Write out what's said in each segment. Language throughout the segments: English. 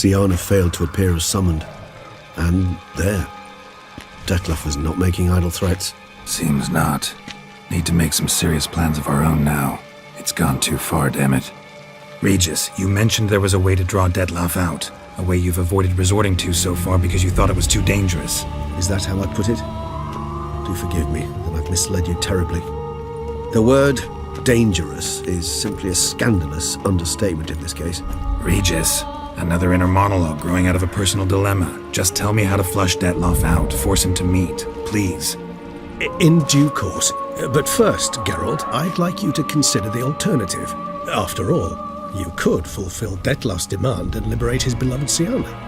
Syanna failed to appear as summoned. And there. Dettlaff was not making idle threats. Seems not. Need to make some serious plans of our own now. It's gone too far, damn it. Regis, you mentioned there was a way to draw Dettlaff out. A way you've avoided resorting to so far because you thought it was too dangerous. Is that how I put it? Do forgive me that I've misled you terribly. The word dangerous is simply a scandalous understatement in this case. Regis, another inner monologue growing out of a personal dilemma. Just tell me how to flush Dettlaff out, force him to meet, please. In due course. But first, Geralt, I'd like you to consider the alternative. After all, you could fulfill Dettlaff's demand and liberate his beloved Syanna.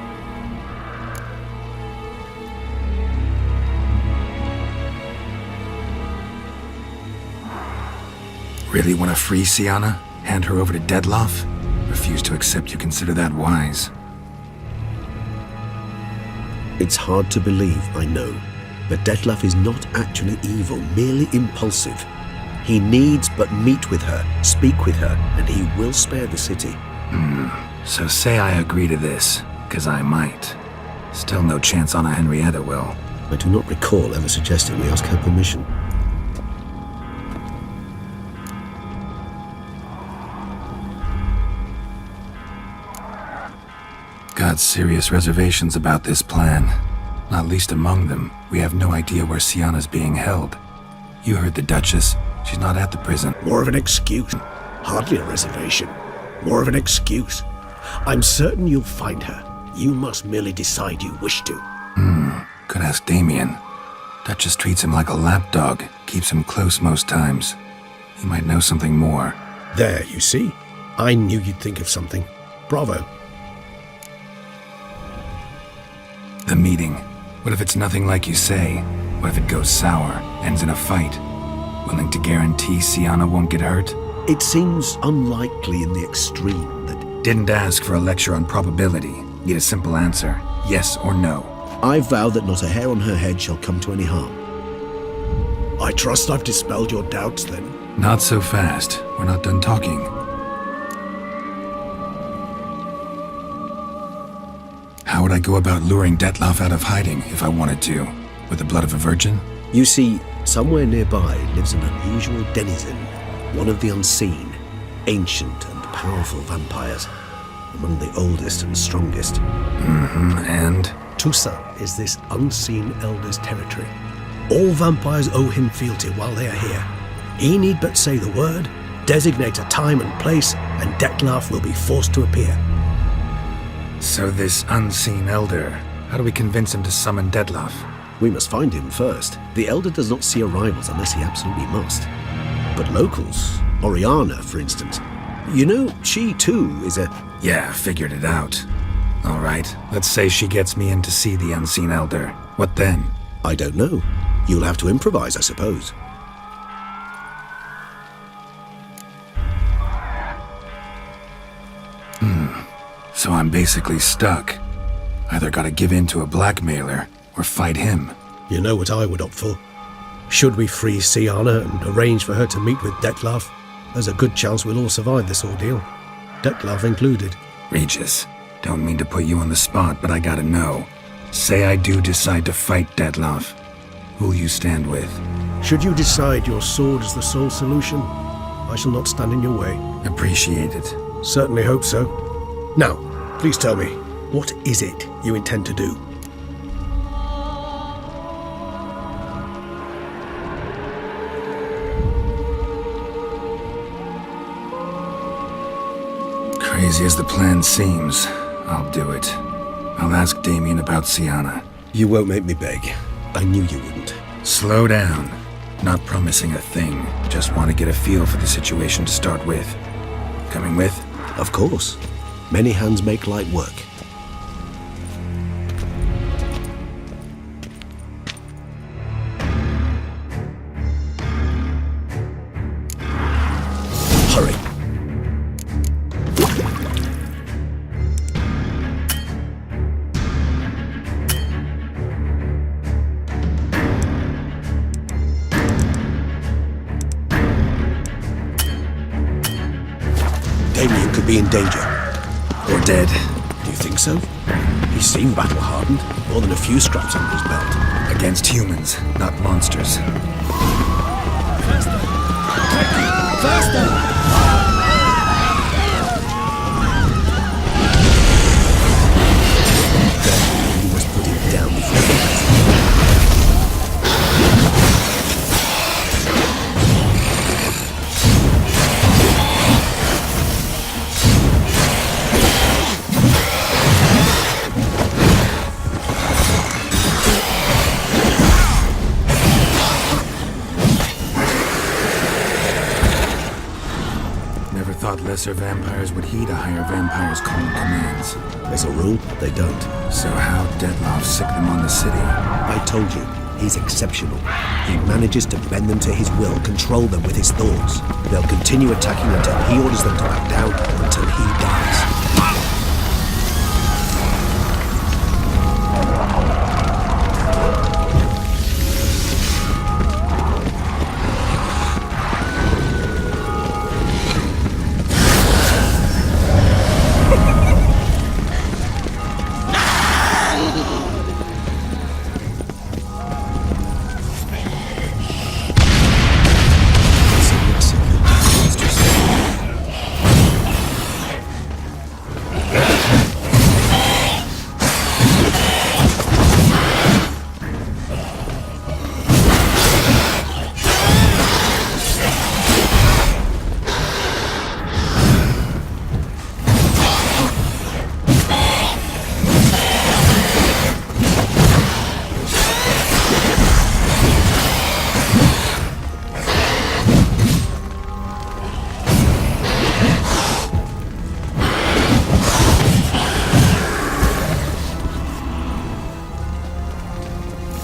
Really want to free Syanna? Hand her over to Dettlaff? Refuse to accept you consider that wise. It's hard to believe, I know, but Dettlaff is not actually evil, merely impulsive. He needs but meet with her, speak with her, and he will spare the city. So say I agree to this, 'cause I might. Still no chance Anna Henrietta will. I do not recall ever suggesting we ask her permission. Got serious reservations about this plan. Not least among them, we have no idea where Syanna's being held. You heard the Duchess. She's not at the prison. More of an excuse. Hardly a reservation. More of an excuse. I'm certain you'll find her. You must merely decide you wish to. Could ask Damien. Duchess treats him like a lapdog, keeps him close most times. He might know something more. There, you see? I knew you'd think of something. Bravo. The meeting. What if it's nothing like you say? What if it goes sour, ends in a fight? Willing to guarantee Syanna won't get hurt? It seems unlikely in the extreme that... Didn't ask for a lecture on probability. Need a simple answer. Yes or no. I vow that not a hair on her head shall come to any harm. I trust I've dispelled your doubts, then. Not so fast. We're not done talking. How would I go about luring Dettlaff out of hiding if I wanted to? With the blood of a virgin? You see, somewhere nearby lives an unusual denizen, one of the unseen, ancient and powerful vampires, among the oldest and strongest. And? Toussaint is this unseen elder's territory. All vampires owe him fealty while they are here. He need but say the word, designate a time and place, and Dettlaff will be forced to appear. So this unseen elder, how do we convince him to summon Dettlaff? We must find him first. The Elder does not see arrivals unless he absolutely must. But locals, Oriana, for instance, you know, she too is a... Yeah, figured it out. All right, let's say she gets me in to see the unseen elder. What then? I don't know. You'll have to improvise, I suppose. So I'm basically stuck. Either gotta give in to a blackmailer, or fight him. You know what I would opt for. Should we free Syanna and arrange for her to meet with Dettlaff, there's a good chance we'll all survive this ordeal. Dettlaff included. Regis, don't mean to put you on the spot, but I gotta know. Say I do decide to fight Dettlaff. Who'll you stand with? Should you decide your sword is the sole solution, I shall not stand in your way. Appreciate it. Certainly hope so. Now, please tell me, what is it you intend to do? Crazy as the plan seems, I'll do it. I'll ask Damien about Syanna. You won't make me beg. I knew you wouldn't. Slow down. Not promising a thing. Just want to get a feel for the situation to start with. Coming with? Of course. Many hands make light work. Hurry. Damien could be in danger. Or dead. You think so? He seemed battle-hardened, more than a few scraps under his belt. Against humans, not monsters. Then you must put him down before the rest. Never thought lesser vampires would heed a higher vampire's call and commands. As a rule, they don't. So how Dettlaff sick them on the city? I told you, he's exceptional. He manages to bend them to his will, control them with his thoughts. They'll continue attacking until he orders them to back down, or until he dies.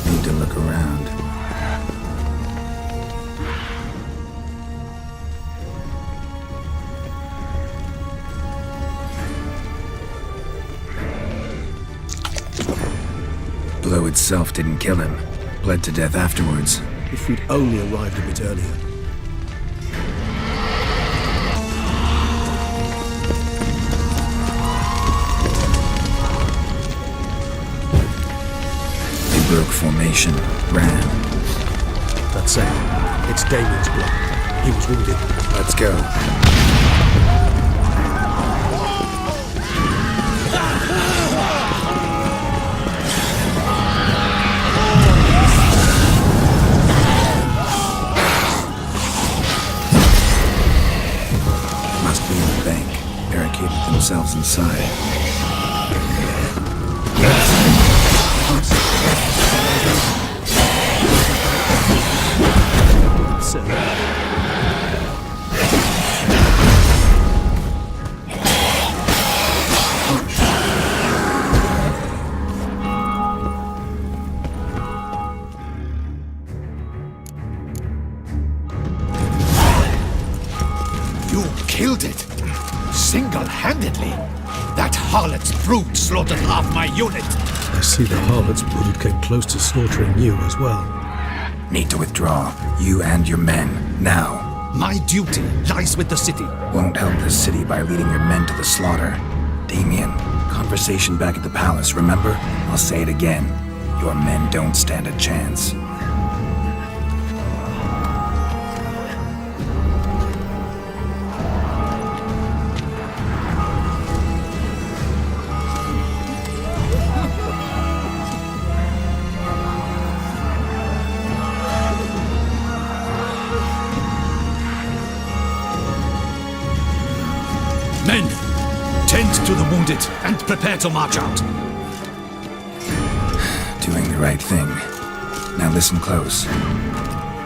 Need to look around. Blow itself didn't kill him. Bled to death afterwards. If we'd only arrived a bit earlier. They broke formation, ran. That's it. It's Damien's blood. He was wounded. Let's go. Must be in the bank. Barricaded themselves inside. You killed it! Single-handedly! That harlot's brood slaughtered half my unit! I see the harlot's brood came close to slaughtering you as well. Need to withdraw. You and your men. Now. My duty lies with the city. Won't help the city by leading your men to the slaughter. Damien, conversation back at the palace, remember? I'll say it again. Your men don't stand a chance. Men, tend to the wounded and prepare to march out. Doing the right thing. Now listen close.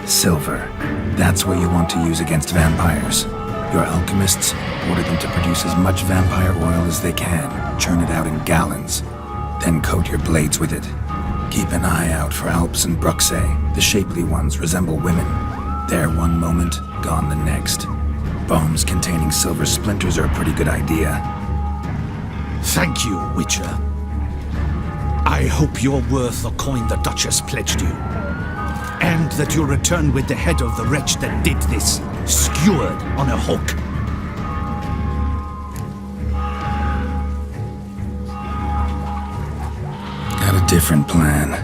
Silver. That's what you want to use against vampires. Your alchemists order them to produce as much vampire oil as they can. Churn it out in gallons. Then coat your blades with it. Keep an eye out for Alps and Bruxae. The shapely ones resemble women. There one moment, gone the next. Bombs containing silver splinters are a pretty good idea. Thank you, Witcher. I hope you're worth the coin the Duchess pledged you. And that you'll return with the head of the wretch that did this, skewered on a hook. different plan.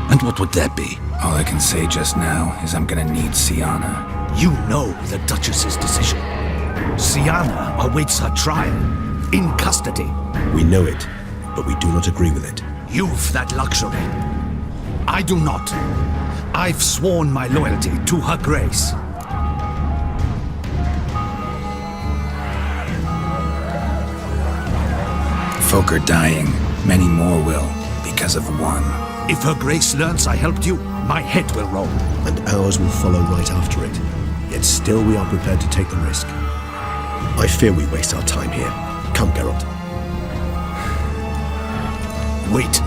And what would that be? All I can say just now is I'm gonna need Siana. You know the Duchess's decision. Siana awaits her trial, in custody. We know it, but we do not agree with it. You've that luxury. I do not. I've sworn my loyalty to Her Grace. Folk are dying. Many more will, because of one. If Her Grace learns I helped you, my head will roll. And ours will follow right after it. Yet still we are prepared to take the risk. I fear we waste our time here. Come, Geralt. Wait.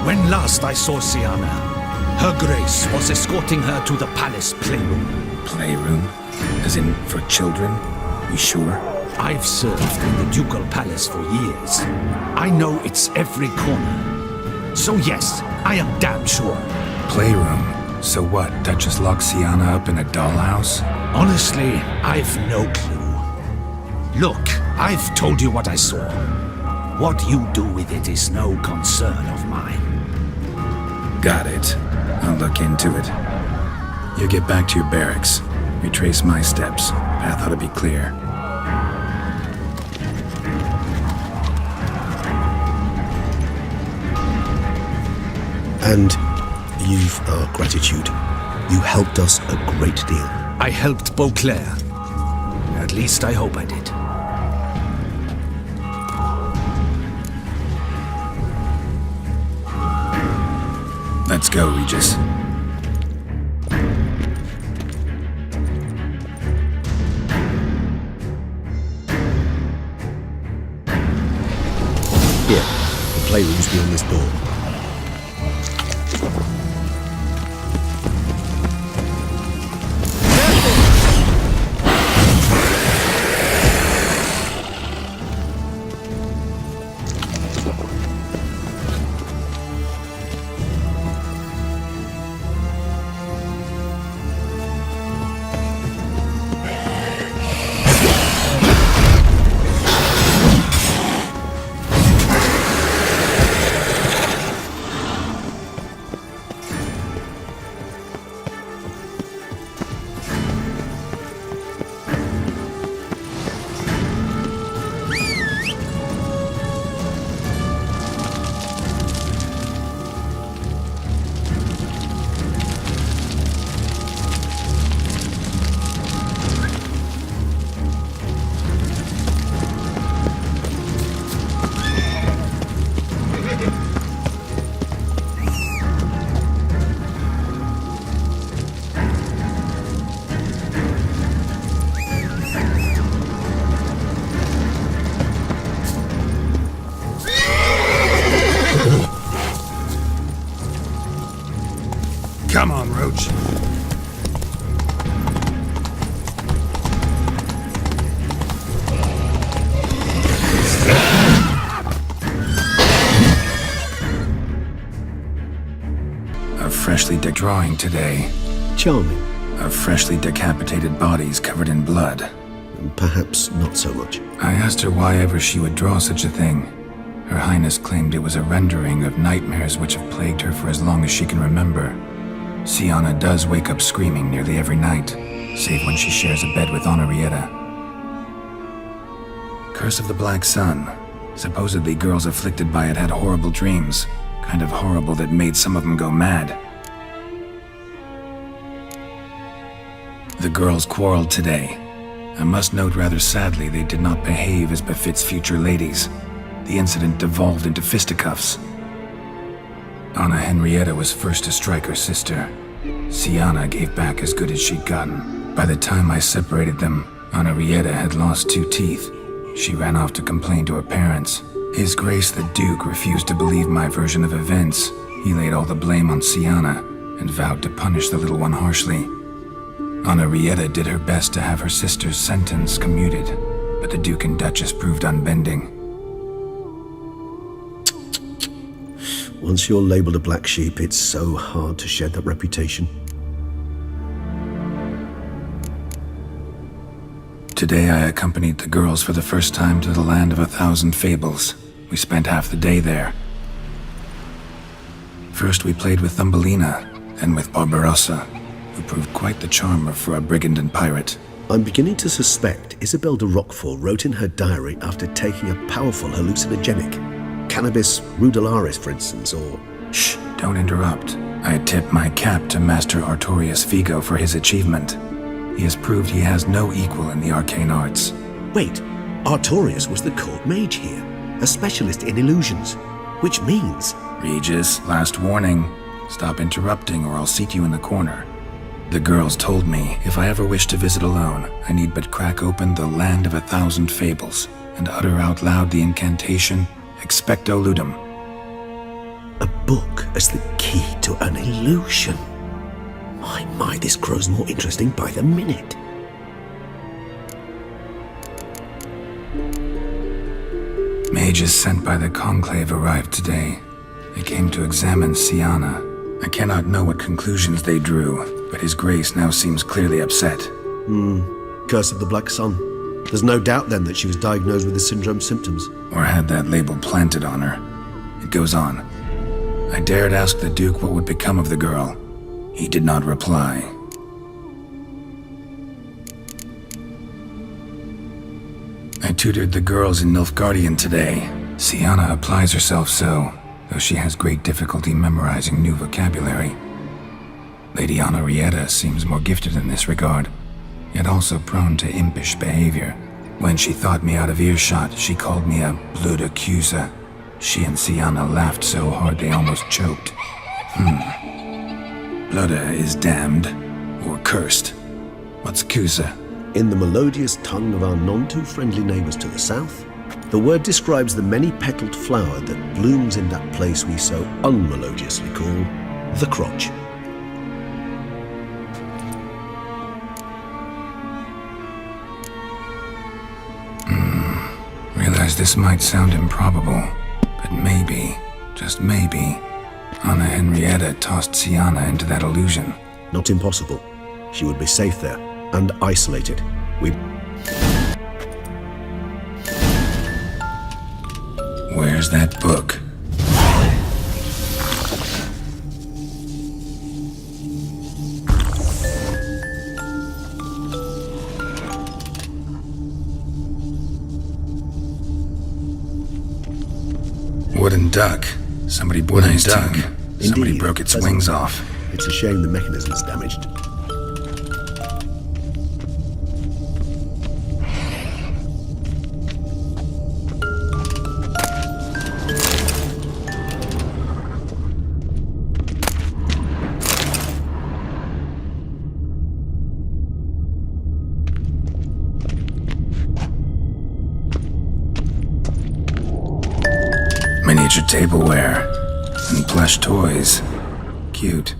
When last I saw Siana, Her Grace was escorting her to the palace playroom. Playroom? As in, for children? You sure? I've served in the ducal palace for years. I know it's every corner. So yes, I am damn sure. Playroom? So what, Duchess locked Siana up in a dollhouse? Honestly, I've no clue. Look, I've told you what I saw. What you do with it is no concern of mine. Got it. I'll look into it. You get back to your barracks. Retrace my steps. Path ought to be clear. And you've our gratitude. You helped us a great deal. I helped Beauclair. At least I hope I did. Let's go, Regis. Here, the playroom's beyond this door. Come on, Roach. A freshly drawing today. Charming. Of freshly decapitated bodies covered in blood. Perhaps not so much. I asked her why ever she would draw such a thing. Her Highness claimed it was a rendering of nightmares which have plagued her for as long as she can remember. Siana does wake up screaming nearly every night, save when she shares a bed with Henrietta. Curse of the Black Sun. Supposedly girls afflicted by it had horrible dreams. Kind of horrible that made some of them go mad. The girls quarreled today. I must note rather sadly they did not behave as befits future ladies. The incident devolved into fisticuffs. Anna Henrietta was first to strike her sister. Siana gave back as good as she'd gotten. By the time I separated them, Henrietta had lost 2 teeth. She ran off to complain to her parents. His Grace the Duke refused to believe my version of events. He laid all the blame on Siana and vowed to punish the little one harshly. Henrietta did her best to have her sister's sentence commuted, but the Duke and Duchess proved unbending. Once you're labeled a black sheep, it's so hard to shed that reputation. Today I accompanied the girls for the first time to the land of 1,000 fables. We spent half the day there. First we played with Thumbelina, then with Barbarossa, who proved quite the charmer for a brigand and pirate. I'm beginning to suspect Isabel de Roquefort wrote in her diary after taking a powerful hallucinogenic. Cannabis rudularis, for instance, or... Shh, don't interrupt. I tip my cap to Master Artorius Vigo for his achievement. He has proved he has no equal in the arcane arts. Wait, Artorius was the court mage here, a specialist in illusions, which means... Regis, last warning. Stop interrupting or I'll seat you in the corner. The girls told me if I ever wish to visit alone, I need but crack open the Land of 1,000 Fables and utter out loud the incantation, Expecto Ludum. A book as the key to an illusion. My, this grows more interesting by the minute. Mages sent by the Conclave arrived today. They came to examine Siana. I cannot know what conclusions they drew, but His Grace now seems clearly upset. Curse of the Black Sun. There's no doubt then that she was diagnosed with the syndrome symptoms. Or had that label planted on her. It goes on. I dared ask the Duke what would become of the girl. He did not reply. I tutored the girls in Nilfgaardian today. Siana applies herself so, though she has great difficulty memorizing new vocabulary. Lady Henrietta seems more gifted in this regard, yet also prone to impish behavior. When she thought me out of earshot, she called me a blood accuser. She and Siana laughed so hard they almost choked. Blooda is damned, or cursed. What's Cusa? In the melodious tongue of our none-too-friendly neighbours to the south, the word describes the many-petaled flower that blooms in that place we so unmelodiously call the crotch. Realize this might sound improbable, but maybe, just maybe, Anna Henrietta tossed Siana into that illusion. Not impossible. She would be safe there, and isolated. Where's that book? Wooden duck. Somebody Wooden duck. Somebody Indeed, broke its pleasant. wings off. It's a shame the mechanism's damaged. Miniature tableware and plush toys. Cute.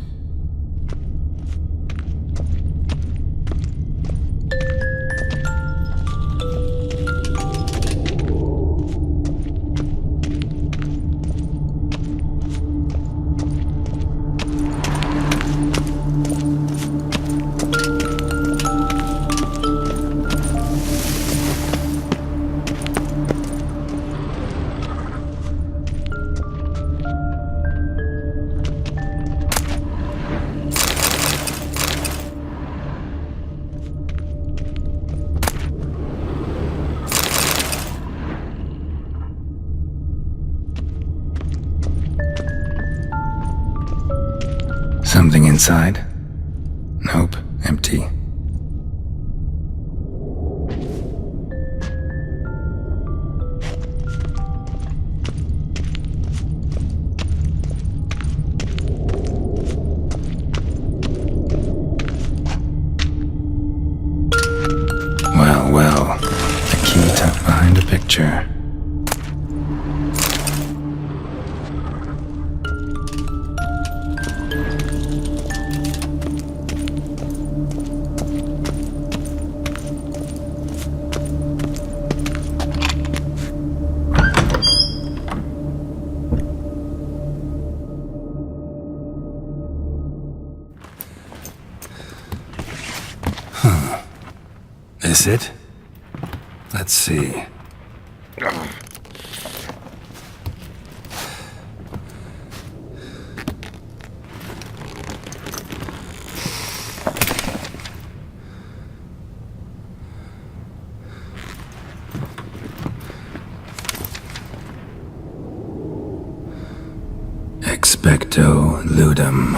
Something inside? Nope, empty. Well, a key tucked behind a picture. This it? Let's see. Expecto ludum.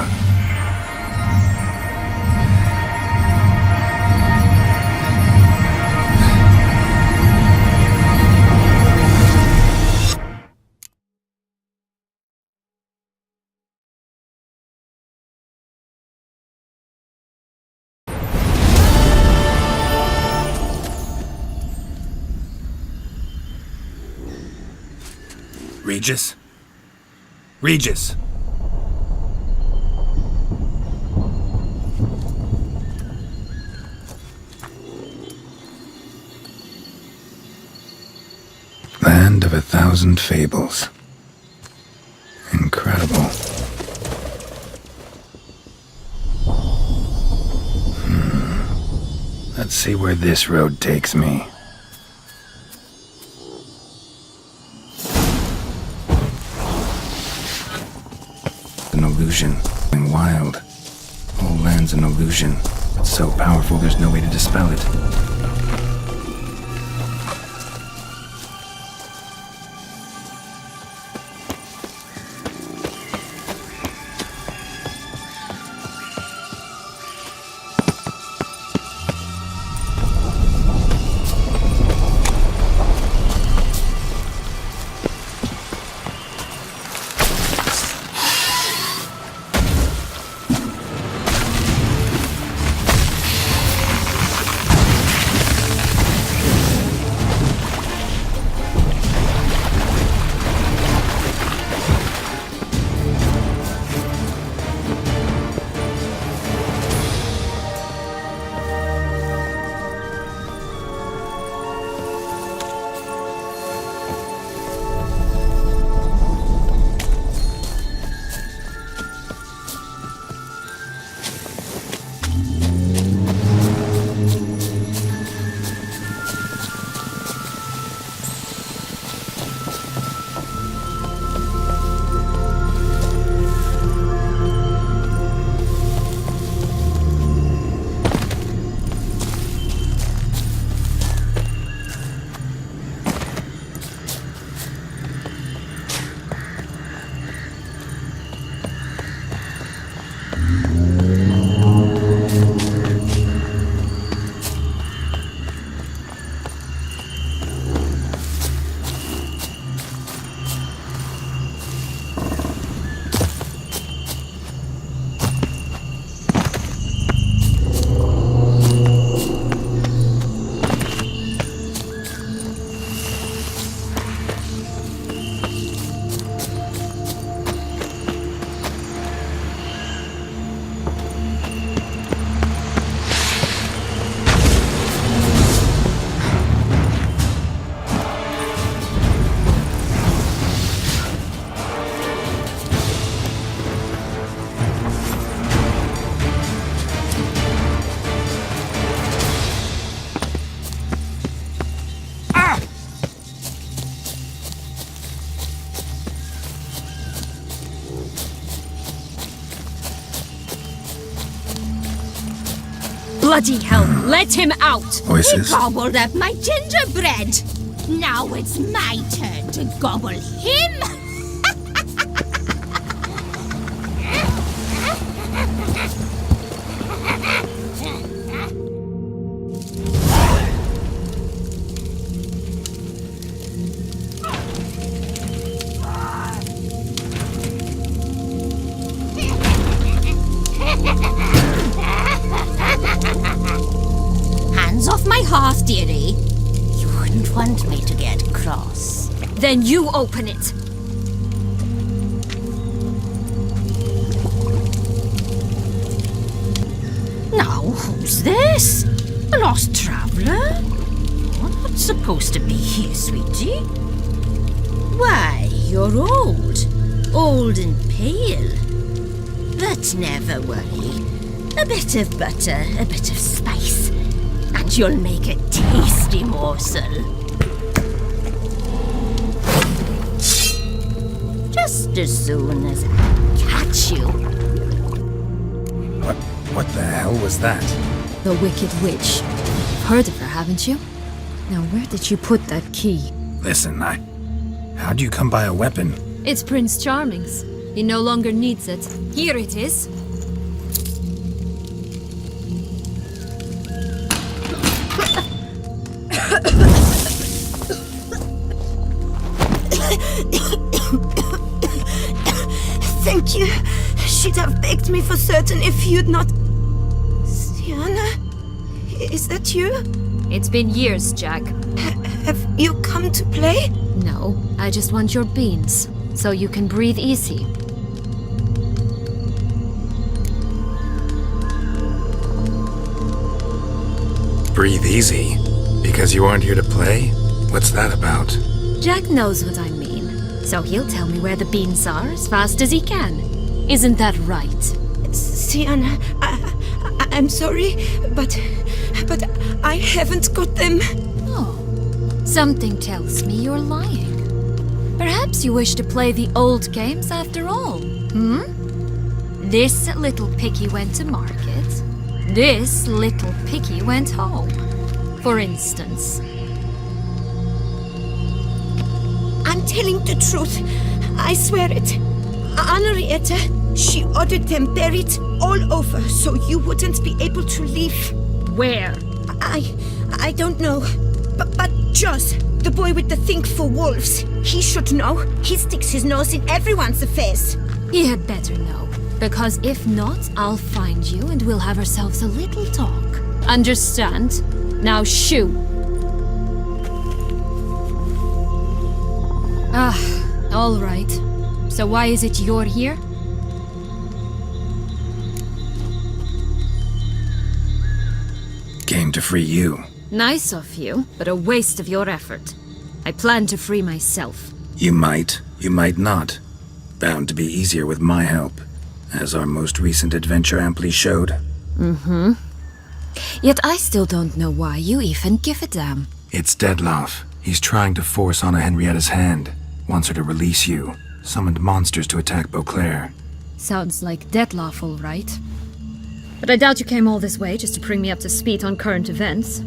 Regis? Regis! Land of 1,000 fables. Incredible. Let's see where this road takes me. An illusion. Going wild. Whole land's an illusion. It's so powerful there's no way to dispel it. Bloody hell, let him out! Voices? He gobbled up my gingerbread. Now it's my turn to gobble him. Hands off my hearth, dearie. You wouldn't want me to get cross. Then you open it. Now, who's this? A lost traveler? Not supposed to be here, sweetie. Why, you're old. Old and pale. But never worry. A bit of butter, a bit of spice, and you'll make a tasty morsel. just as soon as I catch you. What the hell was that? The Wicked Witch. You've heard of her, haven't you? Now, where did you put that key? Listen, how'd you come by a weapon? It's Prince Charming's. He no longer needs it. Here it is. Thank you. She'd have begged me for certain if you'd not... Sienna? Is that you? It's been years, Jack. Have you come to play? No, I just want your beans, so you can breathe easy. Breathe easy? Because you aren't here to play? What's that about? Jack knows what I mean, so he'll tell me where the beans are as fast as he can. Isn't that right? Sienna, I'm sorry, but I haven't got them. Oh, something tells me you're lying. Perhaps you wish to play the old games after all, This little piggy went to market. This little piggy went home, for instance. I'm telling the truth. I swear it. Henrietta, she ordered them buried all over so you wouldn't be able to leave. Where? I don't know. But Joss, the boy with the thing for wolves, he should know. He sticks his nose in everyone's affairs. He had better know, because if not, I'll find you and we'll have ourselves a little talk. Understand? Now shoo! All right. So why is it you're here? Came to free you. Nice of you, but a waste of your effort. I plan to free myself. You might not. Bound to be easier with my help, as our most recent adventure amply showed. Yet I still don't know why you even give a damn. It's Dettlaff. He's trying to force Anna Henrietta's hand. Wants her to release you. Summoned monsters to attack Beauclair. Sounds like Dettlaff, all right. But I doubt you came all this way just to bring me up to speed on current events.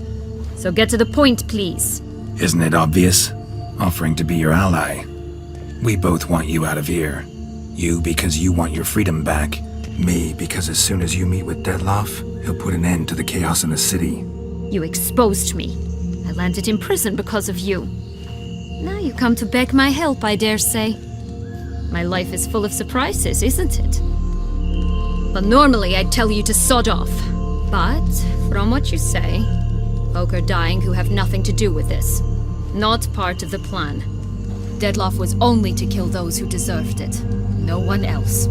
So get to the point, please. Isn't it obvious? Offering to be your ally. We both want you out of here. You because you want your freedom back. Me, because as soon as you meet with Dettlaff, he'll put an end to the chaos in the city. You exposed me. I landed in prison because of you. Now you come to beg my help, I dare say. My life is full of surprises, isn't it? But normally I'd tell you to sod off. But, from what you say, folk are dying who have nothing to do with this. Not part of the plan. Dettlaff was only to kill those who deserved it. No one else.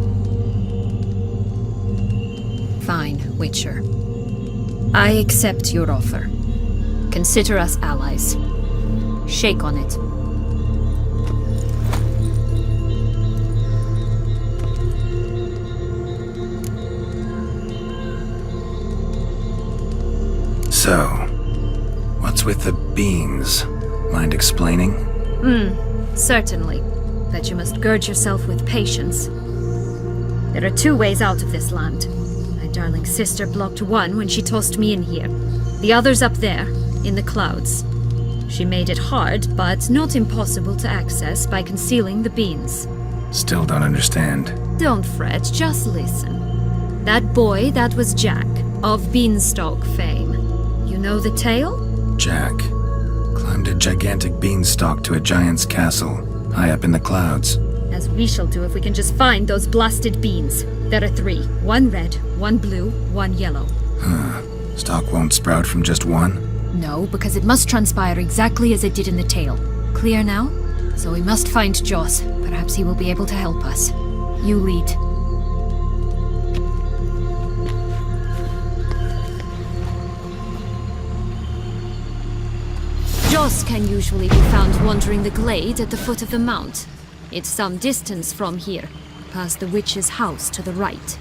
Fine, Witcher. I accept your offer. Consider us allies. Shake on it. So, what's with the beans? Mind explaining? Certainly. But you must gird yourself with patience. There are two ways out of this land. My darling sister blocked one when she tossed me in here. The other's up there, in the clouds. She made it hard, but not impossible to access by concealing the beans. Still don't understand. Don't fret, just listen. That boy, that was Jack, of Beanstalk fame. You know the tale? Jack climbed a gigantic beanstalk to a giant's castle, high up in the clouds. As we shall do if we can just find those blasted beans. There are 3. 1 red, 1 blue, 1 yellow. Stalk won't sprout from just one? No, because it must transpire exactly as it did in the tale. Clear now? So we must find Joss. Perhaps he will be able to help us. You lead. Joss can usually be found wandering the glade at the foot of the mount. It's some distance from here, past the witch's house to the right.